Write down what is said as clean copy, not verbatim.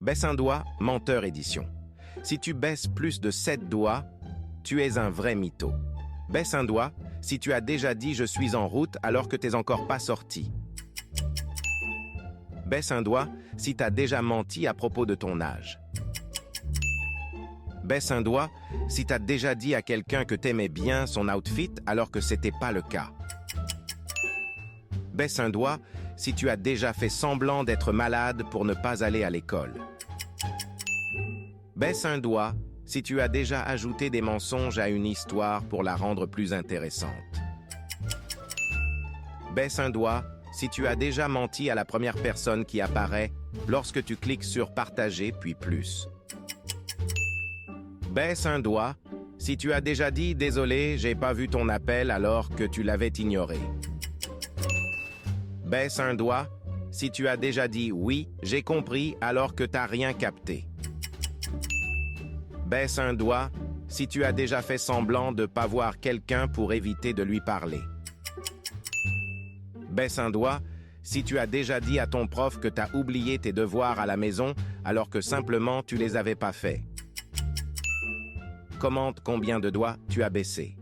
Baisse un doigt, menteur édition. Si tu baisses plus de 7 doigts, tu es un vrai mytho. Baisse un doigt si tu as déjà dit « je suis en route » alors que t'es encore pas sorti. Baisse un doigt si t'as déjà menti à propos de ton âge. Baisse un doigt si t'as déjà dit à quelqu'un que t'aimais bien son outfit alors que c'était pas le cas. Baisse un doigt si tu as déjà fait semblant d'être malade pour ne pas aller à l'école. Baisse un doigt si tu as déjà ajouté des mensonges à une histoire pour la rendre plus intéressante. Baisse un doigt si tu as déjà menti à la première personne qui apparaît lorsque tu cliques sur « Partager » puis « Plus ». Baisse un doigt si tu as déjà dit « Désolé, j'ai pas vu ton appel alors que tu l'avais ignoré ». Baisse un doigt si tu as déjà dit « Oui, j'ai compris » alors que t'as rien capté. Baisse un doigt si tu as déjà fait semblant de pas voir quelqu'un pour éviter de lui parler. Baisse un doigt si tu as déjà dit à ton prof que t'as oublié tes devoirs à la maison alors que simplement tu les avais pas faits. Commente combien de doigts tu as baissé.